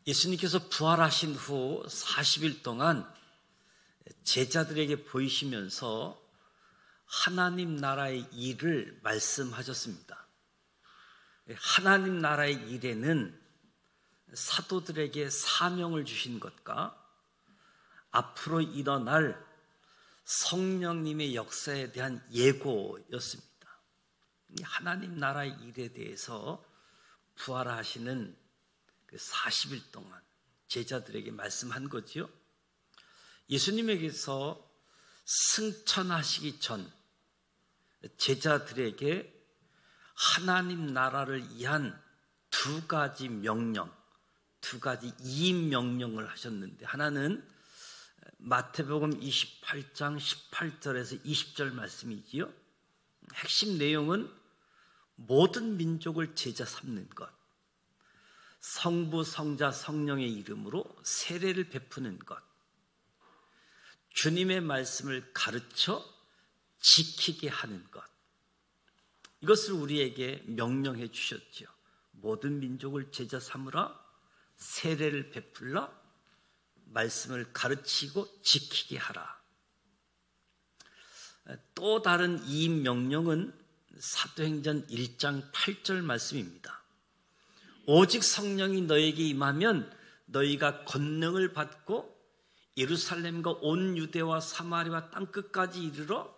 예수님께서 부활하신 후 40일 동안 제자들에게 보이시면서 하나님 나라의 일을 말씀하셨습니다. 하나님 나라의 일에는 사도들에게 사명을 주신 것과 앞으로 일어날 성령님의 역사에 대한 예고였습니다. 하나님 나라의 일에 대해서 부활하시는 그 40일 동안 제자들에게 말씀한 거지요. 예수님에게서 승천하시기 전 제자들에게 하나님 나라를 위한 두 가지 명령, 두 가지 이임명령을 하셨는데, 하나는 마태복음 28장 18절에서 20절 말씀이지요. 핵심 내용은 모든 민족을 제자 삼는 것, 성부, 성자, 성령의 이름으로 세례를 베푸는 것, 주님의 말씀을 가르쳐 지키게 하는 것, 이것을 우리에게 명령해 주셨죠. 모든 민족을 제자 삼으라, 세례를 베풀라, 말씀을 가르치고 지키게 하라. 또 다른 이 명령은 사도행전 1장 8절 말씀입니다. 오직 성령이 너에게 임하면 너희가 권능을 받고 예루살렘과 온 유대와 사마리아 땅끝까지 이르러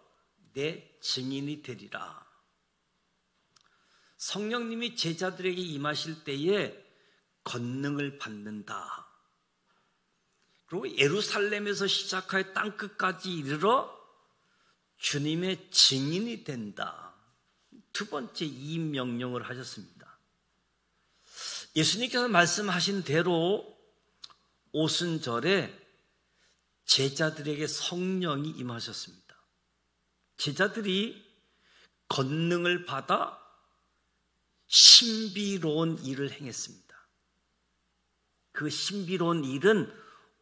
내 증인이 되리라. 성령님이 제자들에게 임하실 때에 권능을 받는다. 그리고 예루살렘에서 시작하여 땅끝까지 이르러 주님의 증인이 된다. 두 번째 이 명령을 하셨습니다. 예수님께서 말씀하신 대로 오순절에 제자들에게 성령이 임하셨습니다. 제자들이 권능을 받아 신비로운 일을 행했습니다. 그 신비로운 일은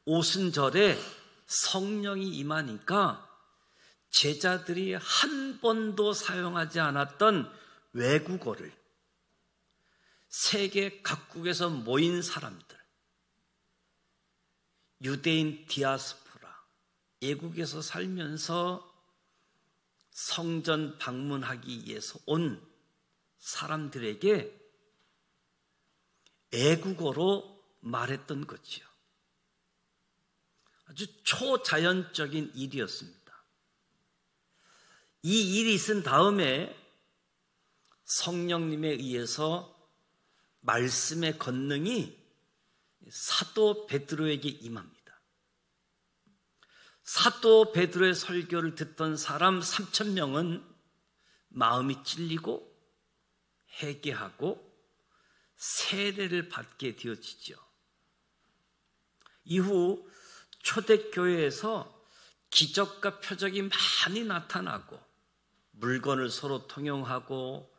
오순절에 성령이 임하니까 제자들이 한 번도 사용하지 않았던 외국어를 세계 각국에서 모인 사람들, 유대인 디아스포라, 외국에서 살면서 성전 방문하기 위해서 온 사람들에게 애국어로 말했던 거지요. 아주 초자연적인 일이었습니다. 이 일이 있은 다음에 성령님에 의해서 말씀의 권능이 사도 베드로에게 임합니다. 사도 베드로의 설교를 듣던 사람 3,000명은 마음이 찔리고 회개하고 세례를 받게 되어지죠. 이후 초대교회에서 기적과 표적이 많이 나타나고 물건을 서로 통용하고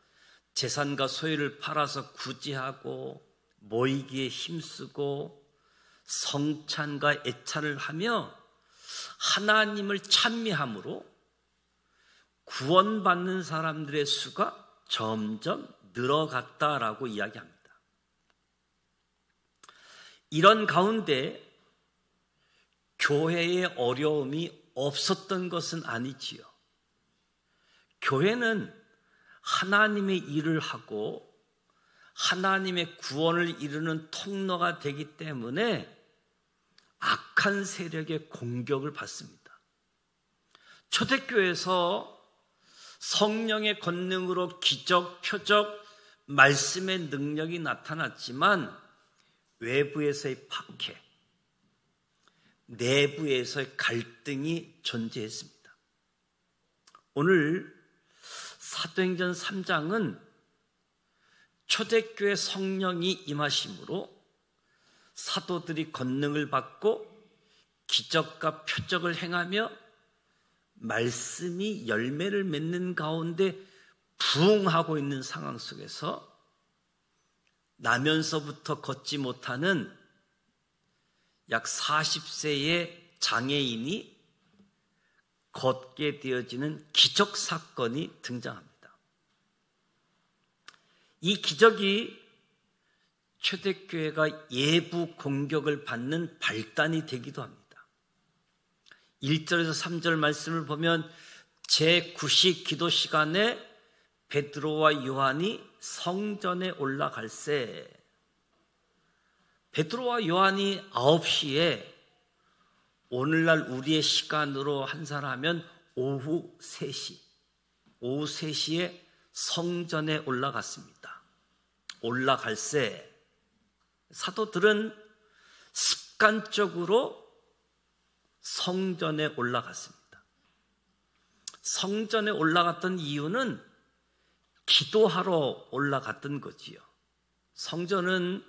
재산과 소유를 팔아서 구제하고 모이기에 힘쓰고 성찬과 애찬을 하며 하나님을 찬미함으로 구원받는 사람들의 수가 점점 늘어갔다라고 이야기합니다. 이런 가운데 교회의 어려움이 없었던 것은 아니지요. 교회는 하나님의 일을 하고 하나님의 구원을 이루는 통로가 되기 때문에 악한 세력의 공격을 받습니다. 초대교회에서 성령의 권능으로 기적, 표적, 말씀의 능력이 나타났지만 외부에서의 박해, 내부에서의 갈등이 존재했습니다. 오늘 사도행전 3장은 초대교회 성령이 임하심으로 사도들이 권능을 받고 기적과 표적을 행하며 말씀이 열매를 맺는 가운데 부흥하고 있는 상황 속에서 나면서부터 걷지 못하는 약 40세의 장애인이 걷게 되어지는 기적 사건이 등장합니다. 이 기적이 초대교회가 예부 공격을 받는 발단이 되기도 합니다. 1절에서 3절 말씀을 보면 제9시 기도 시간에 베드로와 요한이 성전에 올라갈새, 베드로와 요한이 9시에 오늘날 우리의 시간으로 환산하면 오후 3시에 성전에 올라갔습니다. 올라갈새, 사도들은 습관적으로 성전에 올라갔습니다. 성전에 올라갔던 이유는 기도하러 올라갔던 거지요. 성전은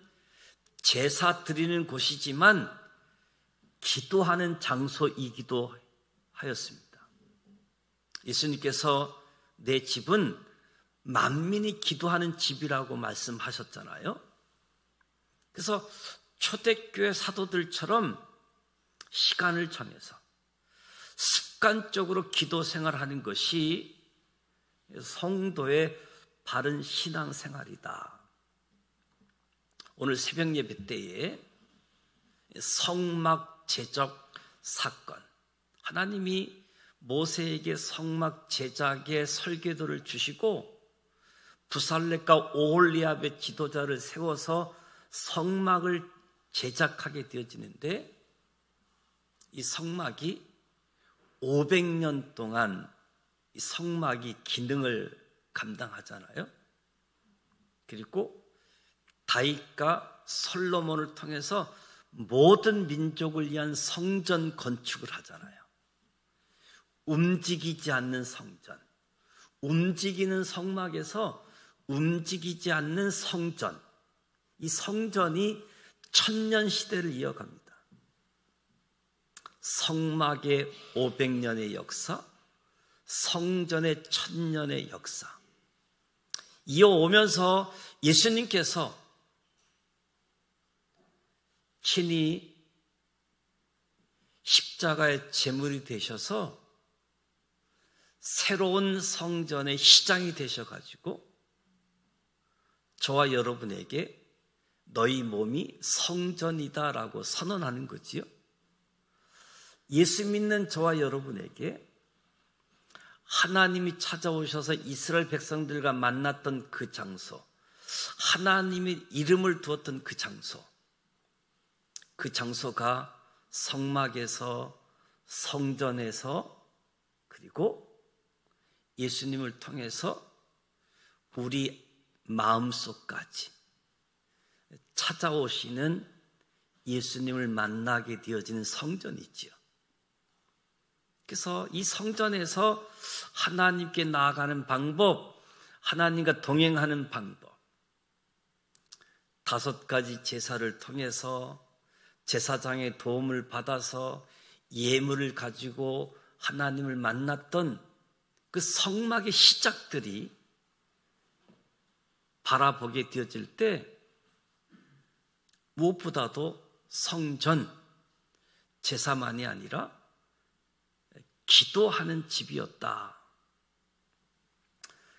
제사 드리는 곳이지만 기도하는 장소이기도 하였습니다. 예수님께서 내 집은 만민이 기도하는 집이라고 말씀하셨잖아요. 그래서 초대교회 사도들처럼 시간을 정해서 습관적으로 기도 생활하는 것이 성도의 바른 신앙생활이다. 오늘 새벽 예배 때에 성막 제적 사건, 하나님이 모세에게 성막 제작의 설계도를 주시고 부살렙과 오홀리압의 지도자를 세워서 성막을 제작하게 되어지는데, 이 성막이 500년 동안 이 성막이 기능을 감당하잖아요. 그리고 다윗과 솔로몬을 통해서 모든 민족을 위한 성전 건축을 하잖아요. 움직이지 않는 성전, 움직이는 성막에서 움직이지 않는 성전, 이 성전이 천년 시대를 이어갑니다. 성막의 500년의 역사, 성전의 1000년의 역사, 이어오면서 예수님께서 친히 십자가의 제물이 되셔서 새로운 성전의 시장이 되셔가지고 저와 여러분에게 너희 몸이 성전이다라고 선언하는 거지요. 예수 믿는 저와 여러분에게 하나님이 찾아오셔서 이스라엘 백성들과 만났던 그 장소, 하나님이 이름을 두었던 그 장소, 그 장소가 성막에서, 성전에서, 그리고 예수님을 통해서 우리 마음속까지 찾아오시는 예수님을 만나게 되어지는 성전이지요. 그래서 이 성전에서 하나님께 나아가는 방법, 하나님과 동행하는 방법, 5가지 제사를 통해서 제사장의 도움을 받아서 예물을 가지고 하나님을 만났던 그 성막의 시작들이 바라보게 되어질 때 무엇보다도 성전, 제사만이 아니라 기도하는 집이었다.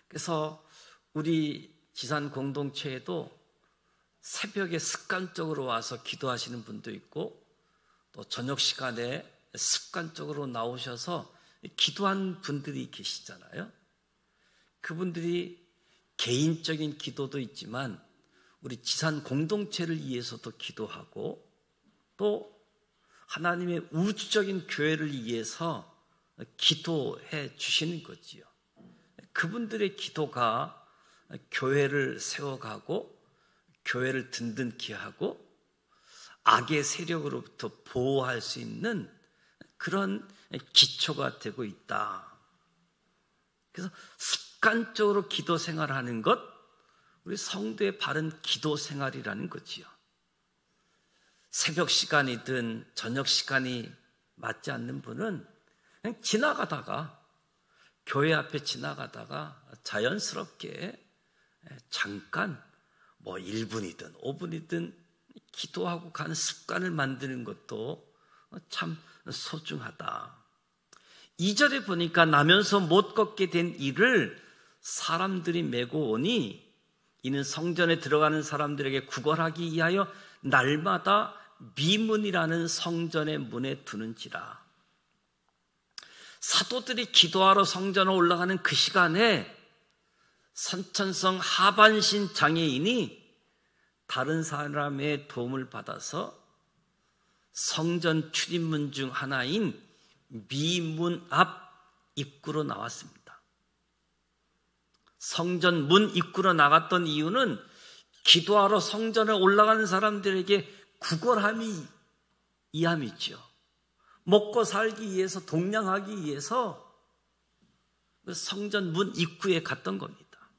그래서 우리 지산 공동체에도 새벽에 습관적으로 와서 기도하시는 분도 있고, 또 저녁 시간에 습관적으로 나오셔서 기도한 분들이 계시잖아요. 그분들이 개인적인 기도도 있지만 우리 지산 공동체를 위해서도 기도하고, 또 하나님의 우주적인 교회를 위해서 기도해 주시는 거지요. 그분들의 기도가 교회를 세워가고 교회를 든든케 하고 악의 세력으로부터 보호할 수 있는 그런 기초가 되고 있다. 그래서 습관적으로 기도 생활하는 것, 우리 성도의 바른 기도 생활이라는 거지요. 새벽 시간이든 저녁 시간이 맞지 않는 분은 그냥 지나가다가, 교회 앞에 지나가다가 자연스럽게 잠깐 1분이든 5분이든 기도하고 가는 습관을 만드는 것도 참 소중하다. 2절에 보니까 나면서 못 걷게 된 이를 사람들이 메고 오니 이는 성전에 들어가는 사람들에게 구걸하기 위하여 날마다 미문이라는 성전의 문에 두는지라. 사도들이 기도하러 성전에 올라가는 그 시간에 선천성 하반신 장애인이 다른 사람의 도움을 받아서 성전 출입문 중 하나인 미문 앞 입구로 나왔습니다. 성전 문 입구로 나갔던 이유는 기도하러 성전에 올라가는 사람들에게 구걸함이 이함이죠. 먹고 살기 위해서, 동냥하기 위해서 성전 문 입구에 갔던 겁니다.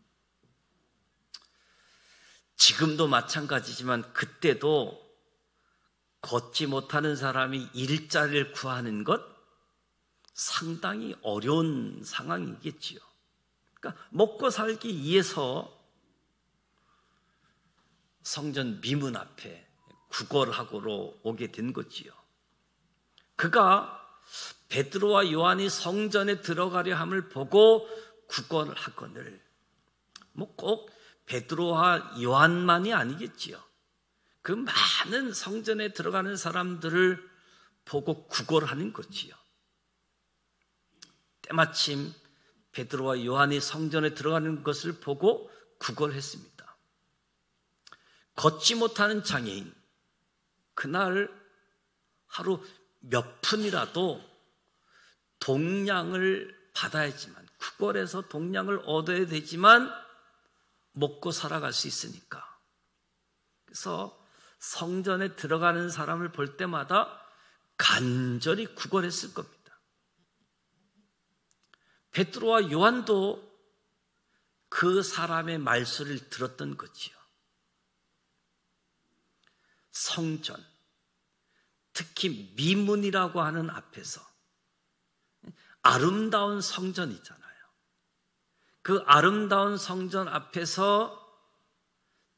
지금도 마찬가지지만 그때도 걷지 못하는 사람이 일자리를 구하는 것 상당히 어려운 상황이겠지요. 그러니까 먹고 살기 위해서 성전 미문 앞에 구걸하고로 오게 된 거지요. 그가 베드로와 요한이 성전에 들어가려 함을 보고 구걸하거늘, 꼭 베드로와 요한만이 아니겠지요. 그 많은 성전에 들어가는 사람들을 보고 구걸하는 거지요. 때마침 베드로와 요한이 성전에 들어가는 것을 보고 구걸했습니다. 걷지 못하는 장애인, 그날 하루 몇 푼이라도 동량을 받아야지만, 구걸해서 동량을 얻어야 되지만 먹고 살아갈 수 있으니까. 그래서 성전에 들어가는 사람을 볼 때마다 간절히 구걸했을 겁니다. 베드로와 요한도 그 사람의 말소리를 들었던 거지요. 성전, 특히 미문이라고 하는 앞에서, 아름다운 성전이잖아요. 그 아름다운 성전 앞에서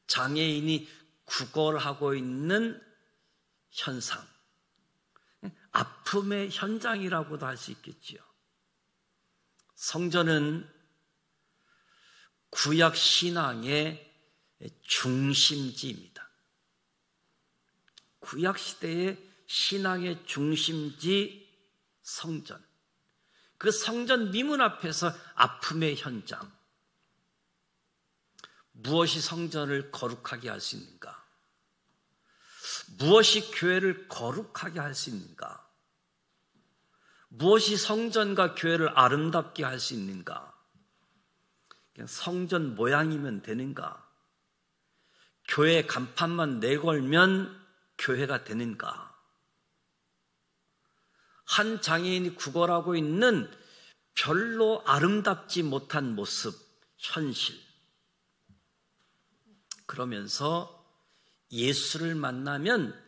장애인이 구걸하고 있는 현상, 아픔의 현장이라고도 할 수 있겠지요. 성전은 구약 신앙의 중심지입니다. 구약 시대의 신앙의 중심지 성전. 그 성전 미문 앞에서 아픔의 현장. 무엇이 성전을 거룩하게 할 수 있는가? 무엇이 교회를 거룩하게 할 수 있는가? 무엇이 성전과 교회를 아름답게 할 수 있는가? 그냥 성전 모양이면 되는가? 교회 간판만 내걸면 교회가 되는가? 한 장애인이 구걸하고 있는 별로 아름답지 못한 모습, 현실. 그러면서 예수를 만나면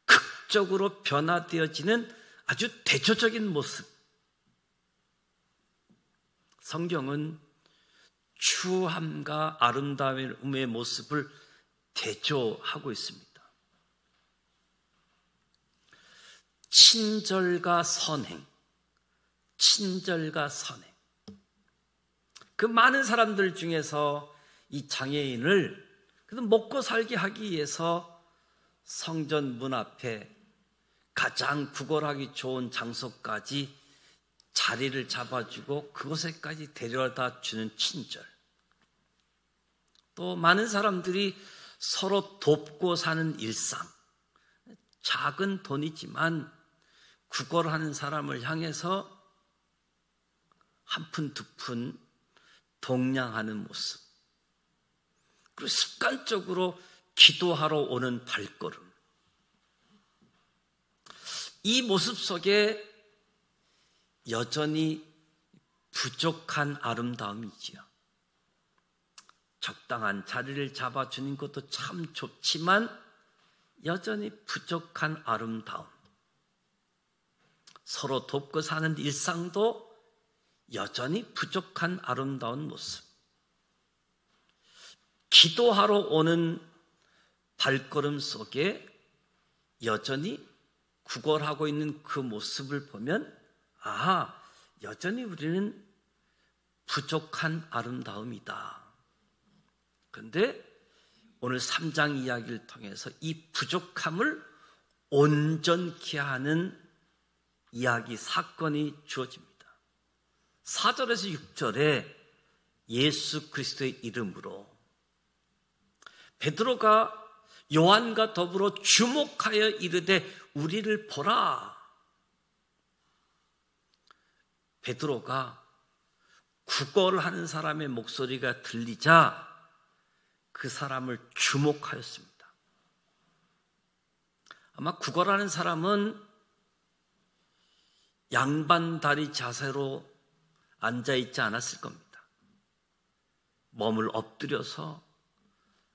극적으로 변화되어지는 아주 대조적인 모습. 성경은 추함과 아름다움의 모습을 대조하고 있습니다. 친절과 선행, 친절과 선행. 그 많은 사람들 중에서 이 장애인을 먹고 살게 하기 위해서 성전 문 앞에 가장 구걸하기 좋은 장소까지 자리를 잡아주고 그곳에까지 데려다 주는 친절. 또 많은 사람들이 서로 돕고 사는 일상. 작은 돈이지만 구걸하는 사람을 향해서 한 푼, 두 푼 동냥하는 모습. 그리고 습관적으로 기도하러 오는 발걸음. 이 모습 속에 여전히 부족한 아름다움이지요. 적당한 자리를 잡아주는 것도 참 좋지만 여전히 부족한 아름다움. 서로 돕고 사는 일상도 여전히 부족한 아름다운 모습. 기도하러 오는 발걸음 속에 여전히 구걸하고 있는 그 모습을 보면 여전히 우리는 부족한 아름다움이다. 그런데 오늘 3장 이야기를 통해서 이 부족함을 온전케 하는 이야기, 사건이 주어집니다. 4절에서 6절에 예수 그리스도의 이름으로 베드로가 요한과 더불어 주목하여 이르되 우리를 보라. 베드로가 구걸을 하는 사람의 목소리가 들리자 그 사람을 주목하였습니다. 아마 구걸하는 사람은 양반다리 자세로 앉아있지 않았을 겁니다. 몸을 엎드려서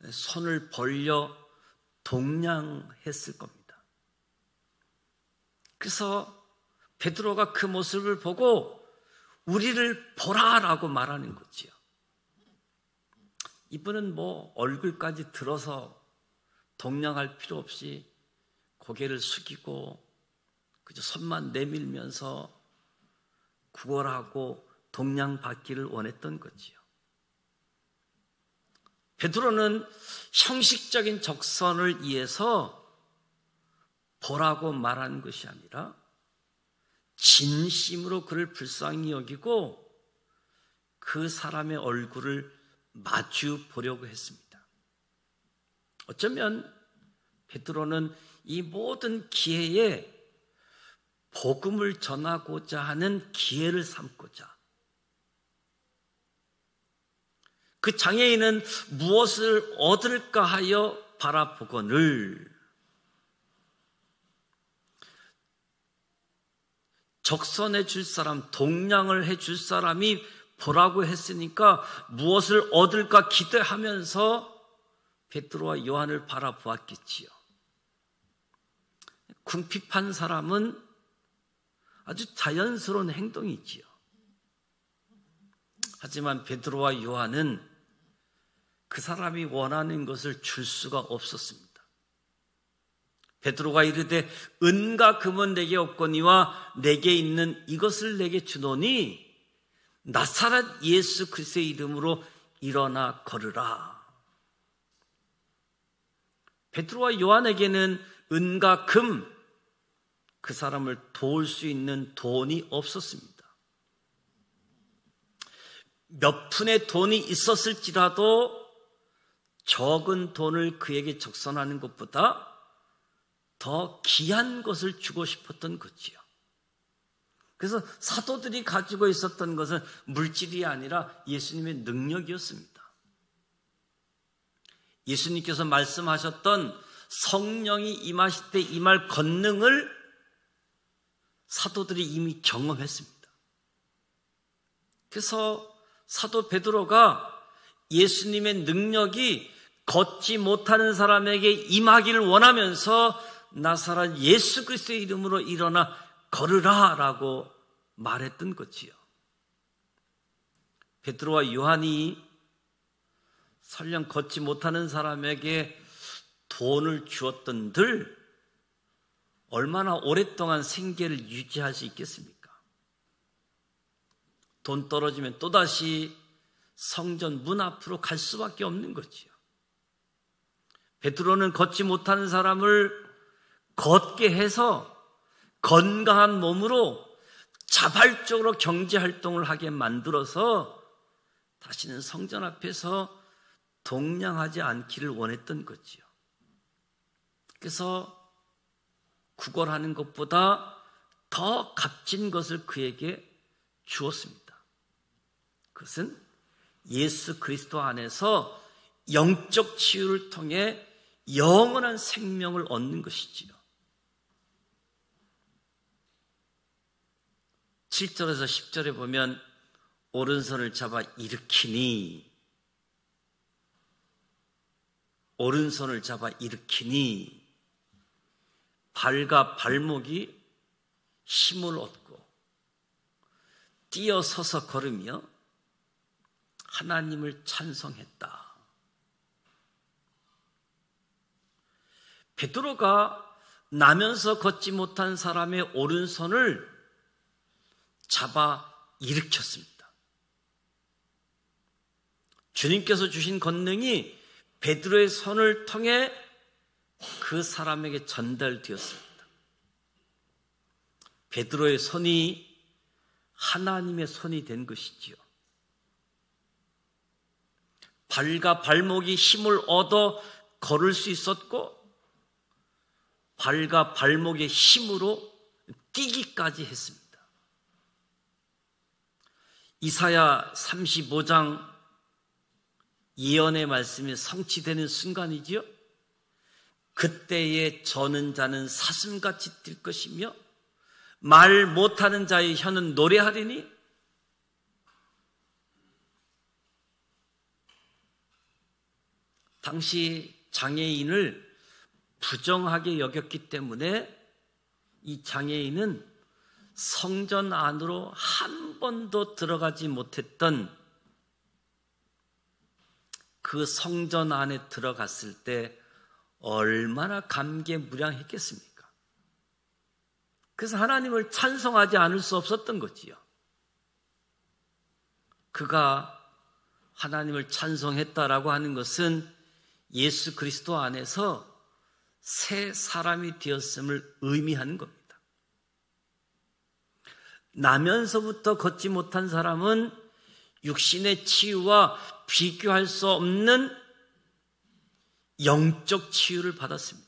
손을 벌려 동냥했을 겁니다. 그래서 베드로가 그 모습을 보고 우리를 보라라고 말하는 거지요. 이분은 얼굴까지 들어서 동냥할 필요 없이 고개를 숙이고 그저 손만 내밀면서 구걸하고 동냥받기를 원했던 거지요. 베드로는 형식적인 적선을 위해서 보라고 말하는 것이 아니라 진심으로 그를 불쌍히 여기고 그 사람의 얼굴을 마주 보려고 했습니다. 어쩌면 베드로는 이 모든 기회에 복음을 전하고자 하는 기회를 삼고자 그 장애인은 무엇을 얻을까 하여 바라보거늘 적선해 줄 사람, 동냥을 해 줄 사람이 보라고 했으니까 무엇을 얻을까 기대하면서 베드로와 요한을 바라보았겠지요. 궁핍한 사람은 아주 자연스러운 행동이지요. 하지만 베드로와 요한은 그 사람이 원하는 것을 줄 수가 없었습니다. 베드로가 이르되 은과 금은 내게 없거니와 내게 있는 이것을 내게 주노니 나사렛 예수 그리스도의 이름으로 일어나 걸으라. 베드로와 요한에게는 은과 금, 그 사람을 도울 수 있는 돈이 없었습니다. 몇 푼의 돈이 있었을지라도 적은 돈을 그에게 적선하는 것보다 더 귀한 것을 주고 싶었던 거지요. 그래서 사도들이 가지고 있었던 것은 물질이 아니라 예수님의 능력이었습니다. 예수님께서 말씀하셨던 성령이 임하실 때 임할 권능을 사도들이 이미 경험했습니다. 그래서 사도 베드로가 예수님의 능력이 걷지 못하는 사람에게 임하기를 원하면서 나사렛 예수 그리스도의 이름으로 일어나 걸으라 라고 말했던 거지요. 베드로와 요한이 설령 걷지 못하는 사람에게 돈을 주었던들 얼마나 오랫동안 생계를 유지할 수 있겠습니까? 돈 떨어지면 또다시 성전 문 앞으로 갈 수밖에 없는 거지요. 베드로는 걷지 못하는 사람을 걷게 해서 건강한 몸으로 자발적으로 경제활동을 하게 만들어서 다시는 성전 앞에서 동냥하지 않기를 원했던 거지요. 그래서 구걸하는 것보다 더 값진 것을 그에게 주었습니다. 그것은 예수 그리스도 안에서 영적 치유를 통해 영원한 생명을 얻는 것이지요. 7절에서 10절에 보면 오른손을 잡아 일으키니 발과 발목이 힘을 얻고 뛰어서서 걸으며 하나님을 찬송했다. 베드로가 나면서 걷지 못한 사람의 오른손을 잡아 일으켰습니다. 주님께서 주신 권능이 베드로의 손을 통해 그 사람에게 전달되었습니다. 베드로의 손이 하나님의 손이 된 것이지요. 발과 발목이 힘을 얻어 걸을 수 있었고 발과 발목의 힘으로 뛰기까지 했습니다. 이사야 35장 예언의 말씀이 성취되는 순간이지요. 그때에 저는 자는 사슴같이 뛸 것이며 말 못하는 자의 혀는 노래하리니 당시 장애인을 부정하게 여겼기 때문에 이 장애인은 성전 안으로 한 번도 들어가지 못했던 그 성전 안에 들어갔을 때 얼마나 감개무량했겠습니까? 그래서 하나님을 찬송하지 않을 수 없었던 거지요. 그가 하나님을 찬송했다라고 하는 것은 예수 그리스도 안에서 새 사람이 되었음을 의미하는 겁니다. 나면서부터 걷지 못한 사람은 육신의 치유와 비교할 수 없는 영적 치유를 받았습니다.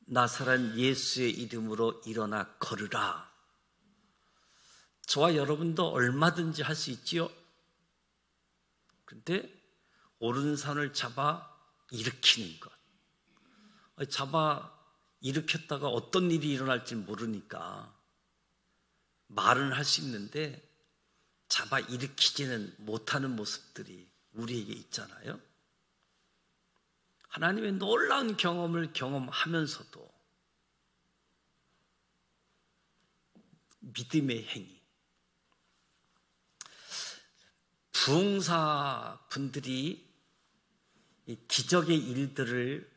나사렛 예수의 이름으로 일어나 걸으라. 저와 여러분도 얼마든지 할 수 있지요. 그런데 오른손을 잡아 일으키는 것. 잡아 일으켰다가 어떤 일이 일어날지 모르니까 말은 할 수 있는데 잡아 일으키지는 못하는 모습들이 우리에게 있잖아요. 하나님의 놀라운 경험을 경험하면서도 믿음의 행위. 부흥사 분들이 기적의 일들을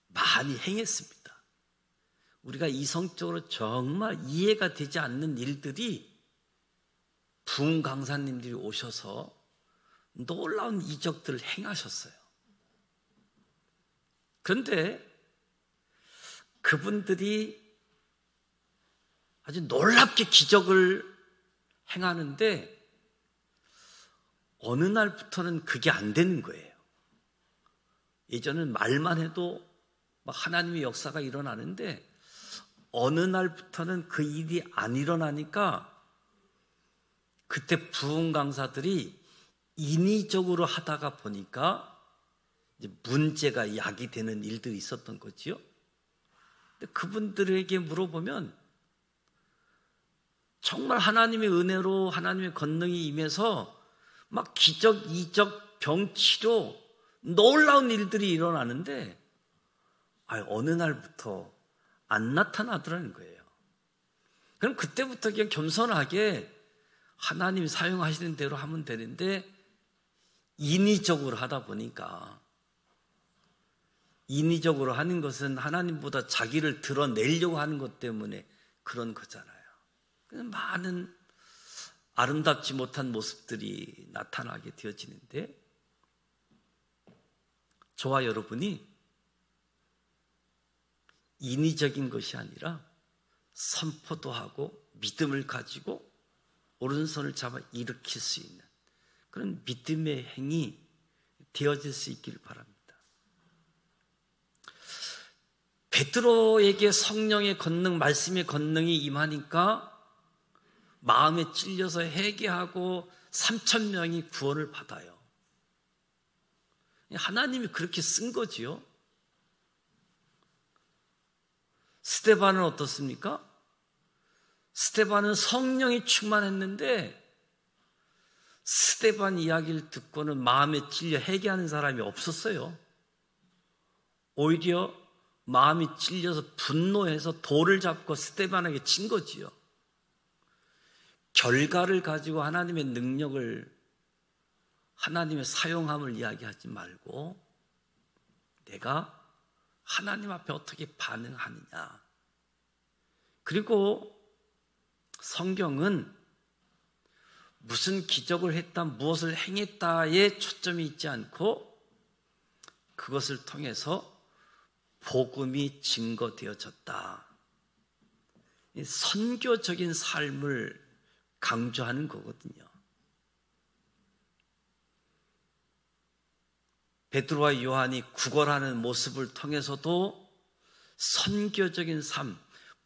많이 행했습니다. 우리가 이성적으로 정말 이해가 되지 않는 일들이 부흥 강사님들이 오셔서 놀라운 이적들을 행하셨어요. 그런데 그분들이 아주 놀랍게 기적을 행하는데 어느 날부터는 그게 안 되는 거예요. 예전엔 말만 해도 막 하나님의 역사가 일어나는데 어느 날부터는 그 일이 안 일어나니까 그때 부흥 강사들이 인위적으로 하다가 보니까 이제 문제가 야기되는 일들이 있었던 거지요. 근데 그분들에게 물어보면 정말 하나님의 은혜로 하나님의 권능이 임해서 막 기적, 이적, 병치료 놀라운 일들이 일어나는데 어느 날부터 안 나타나더라는 거예요. 그럼 그때부터 그냥 겸손하게 하나님 사용하시는 대로 하면 되는데 인위적으로 하다 보니까 인위적으로 하는 것은 하나님보다 자기를 드러내려고 하는 것 때문에 그런 거잖아요. 많은 아름답지 못한 모습들이 나타나게 되어지는데 저와 여러분이 인위적인 것이 아니라 선포도 하고 믿음을 가지고 오른손을 잡아 일으킬 수 있는 그런 믿음의 행위 되어질 수 있기를 바랍니다. 베드로에게 성령의 권능, 말씀의 권능이 임하니까 마음에 찔려서 회개하고 3,000명이 구원을 받아요. 하나님이 그렇게 쓴 거지요. 스데반은 어떻습니까? 스데반은 성령이 충만했는데 스데반 이야기를 듣고는 마음에 찔려 회개하는 사람이 없었어요. 오히려 마음이 찔려서 분노해서 돌을 잡고 스데반에게 친 거지요. 결과를 가지고 하나님의 능력을, 하나님의 사용함을 이야기하지 말고 내가 하나님 앞에 어떻게 반응하느냐. 그리고 성경은 무슨 기적을 했다, 무엇을 행했다에 초점이 있지 않고 그것을 통해서 복음이 증거되어졌다. 선교적인 삶을 강조하는 거거든요. 베드로와 요한이 구걸하는 모습을 통해서도 선교적인 삶,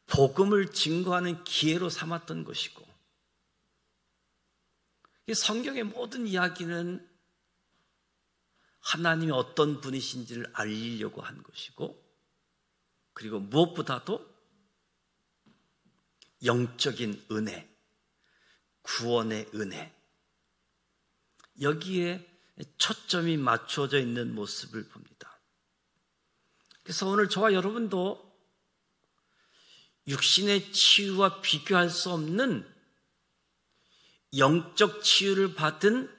복음을 증거하는 기회로 삼았던 것이고, 성경의 모든 이야기는 하나님이 어떤 분이신지를 알리려고 한 것이고, 그리고 무엇보다도 영적인 은혜, 구원의 은혜, 여기에 초점이 맞추어져 있는 모습을 봅니다. 그래서 오늘 저와 여러분도 육신의 치유와 비교할 수 없는 영적 치유를 받은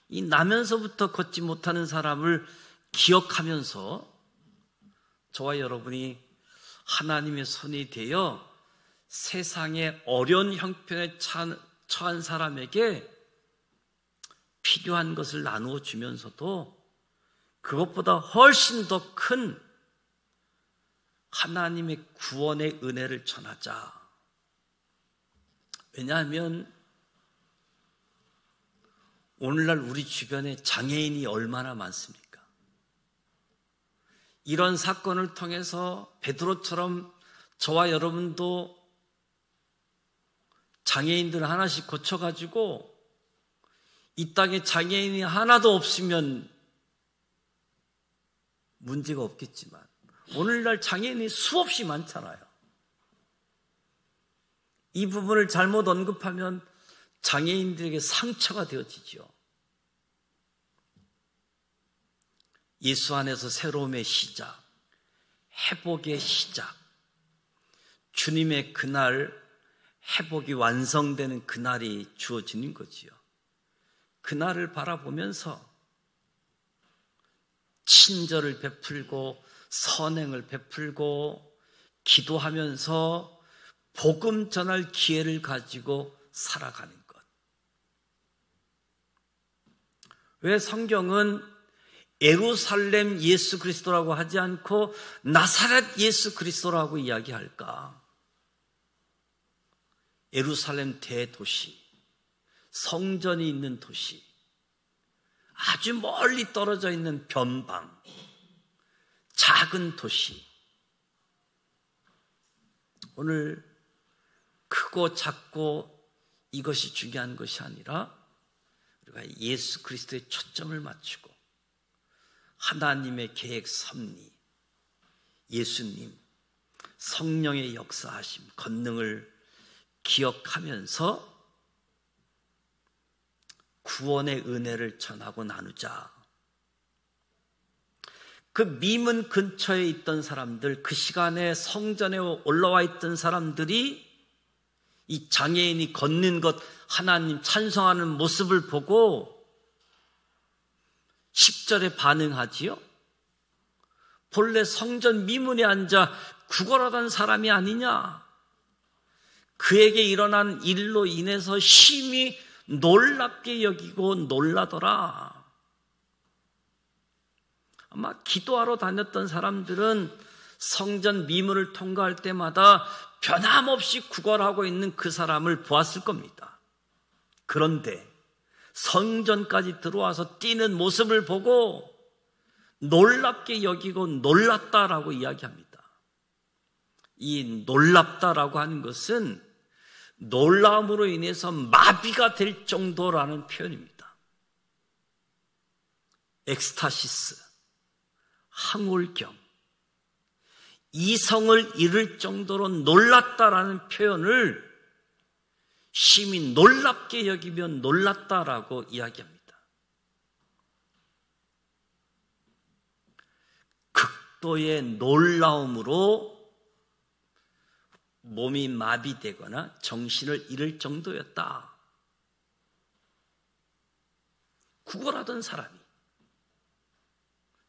이 나면서부터 걷지 못하는 사람을 기억하면서 저와 여러분이 하나님의 손이 되어 세상의 어려운 형편에 처한 사람에게 필요한 것을 나누어 주면서도 그것보다 훨씬 더 큰 하나님의 구원의 은혜를 전하자. 왜냐하면 오늘날 우리 주변에 장애인이 얼마나 많습니까? 이런 사건을 통해서 베드로처럼 저와 여러분도 장애인들 하나씩 고쳐가지고 이 땅에 장애인이 하나도 없으면 문제가 없겠지만 오늘날 장애인이 수없이 많잖아요. 이 부분을 잘못 언급하면 장애인들에게 상처가 되어지죠. 예수 안에서 새로움의 시작, 회복의 시작, 주님의 그날 회복이 완성되는 그날이 주어지는 거지요. 그날을 바라보면서 친절을 베풀고 선행을 베풀고 기도하면서 복음 전할 기회를 가지고 살아가는 것. 왜 성경은 예루살렘 예수 그리스도라고 하지 않고 나사렛 예수 그리스도라고 이야기할까? 예루살렘 대도시, 성전이 있는 도시, 아주 멀리 떨어져 있는 변방, 작은 도시. 오늘 크고 작고 이것이 중요한 것이 아니라 우리가 예수 그리스도의 초점을 맞추고 하나님의 계획 섭리, 예수님, 성령의 역사하심, 권능을 기억하면서 구원의 은혜를 전하고 나누자. 그 미문 근처에 있던 사람들, 그 시간에 성전에 올라와 있던 사람들이 이 장애인이 걷는 것, 하나님 찬송하는 모습을 보고 10절에 반응하지요. 본래 성전 미문에 앉아 구걸하던 사람이 아니냐. 그에게 일어난 일로 인해서 심히 놀랍게 여기고 놀라더라. 아마 기도하러 다녔던 사람들은 성전 미문을 통과할 때마다 변함없이 구걸하고 있는 그 사람을 보았을 겁니다. 그런데 성전까지 들어와서 뛰는 모습을 보고 놀랍게 여기고 놀랐다라고 이야기합니다. 이 놀랍다라고 하는 것은 놀라움으로 인해서 마비가 될 정도라는 표현입니다. 엑스타시스, 항울경, 이성을 잃을 정도로 놀랐다라는 표현을 심히 놀랍게 여기면 놀랐다라고 이야기합니다. 극도의 놀라움으로 몸이 마비되거나 정신을 잃을 정도였다. 구걸하던 사람이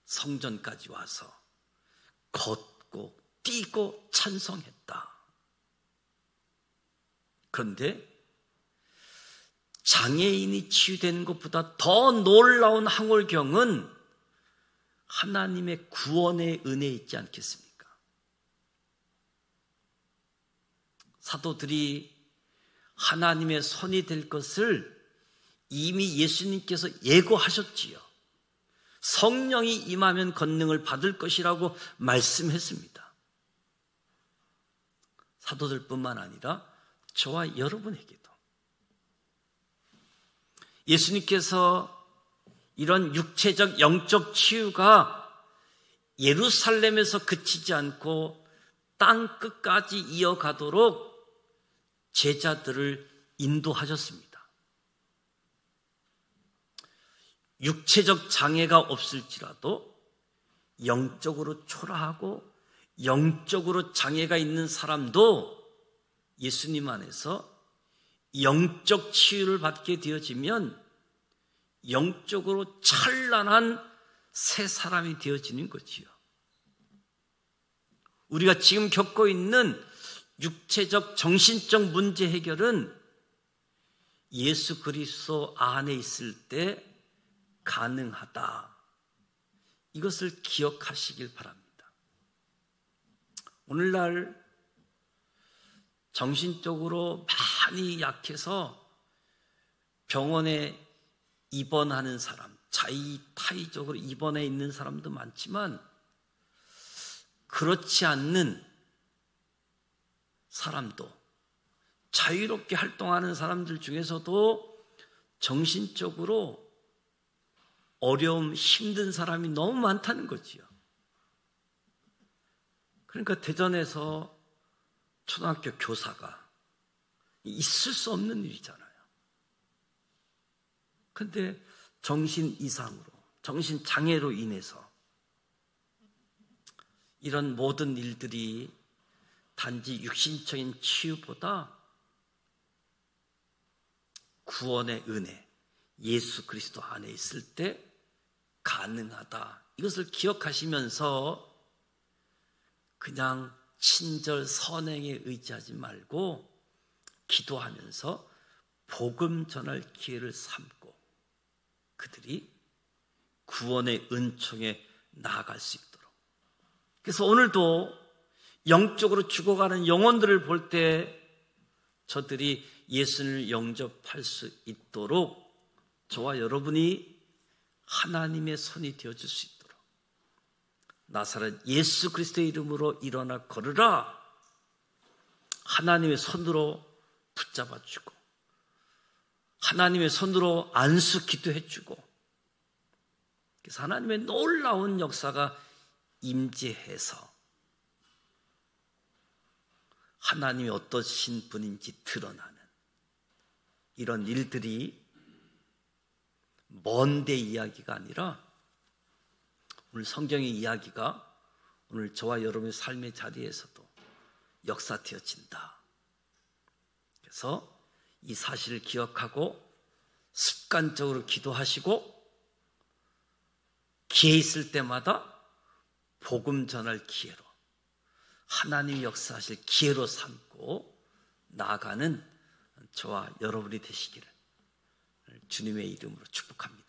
성전까지 와서 걷고 뛰고 찬송했다. 그런데 장애인이 치유되는 것보다 더 놀라운 항월경은 하나님의 구원의 은혜에 있지 않겠습니까? 사도들이 하나님의 손이 될 것을 이미 예수님께서 예고하셨지요. 성령이 임하면 권능을 받을 것이라고 말씀했습니다. 사도들뿐만 아니라 저와 여러분에게도 예수님께서 이런 육체적 영적 치유가 예루살렘에서 그치지 않고 땅 끝까지 이어가도록 제자들을 인도하셨습니다. 육체적 장애가 없을지라도 영적으로 초라하고 영적으로 장애가 있는 사람도 예수님 안에서 영적 치유를 받게 되어지면 영적으로 찬란한 새 사람이 되어지는 거지요. 우리가 지금 겪고 있는 육체적 정신적 문제 해결은 예수 그리스도 안에 있을 때 가능하다. 이것을 기억하시길 바랍니다. 오늘날 정신적으로 많이 약해서 병원에 입원하는 사람, 타이적으로 입원해 있는 사람도 많지만 그렇지 않는 사람도, 자유롭게 활동하는 사람들 중에서도 정신적으로 어려움, 힘든 사람이 너무 많다는 거지요. 그러니까 대전에서 초등학교 교사가 있을 수 없는 일이잖아요. 그런데 정신 이상으로, 정신 장애로 인해서 이런 모든 일들이 단지 육신적인 치유보다 구원의 은혜, 예수 그리스도 안에 있을 때 가능하다. 이것을 기억하시면서 그냥 친절 선행에 의지하지 말고 기도하면서 복음 전할 기회를 삼고 그들이 구원의 은총에 나아갈 수 있도록. 그래서 오늘도 영적으로 죽어가는 영혼들을 볼 때 저들이 예수를 영접할 수 있도록 저와 여러분이 하나님의 손이 되어줄 수 있도록 나사렛 예수 그리스도의 이름으로 일어나 걸으라. 하나님의 손으로 붙잡아주고 하나님의 손으로 안수 기도해주고 그래서 하나님의 놀라운 역사가 임재해서 하나님이 어떠신 분인지 드러나는 이런 일들이 먼데 이야기가 아니라 오늘 성경의 이야기가 오늘 저와 여러분의 삶의 자리에서도 역사되어진다. 그래서 이 사실을 기억하고 습관적으로 기도하시고 기회 있을 때마다 복음 전할 기회로 하나님이 역사하실 기회로 삼고 나아가는 저와 여러분이 되시기를 주님의 이름으로 축복합니다.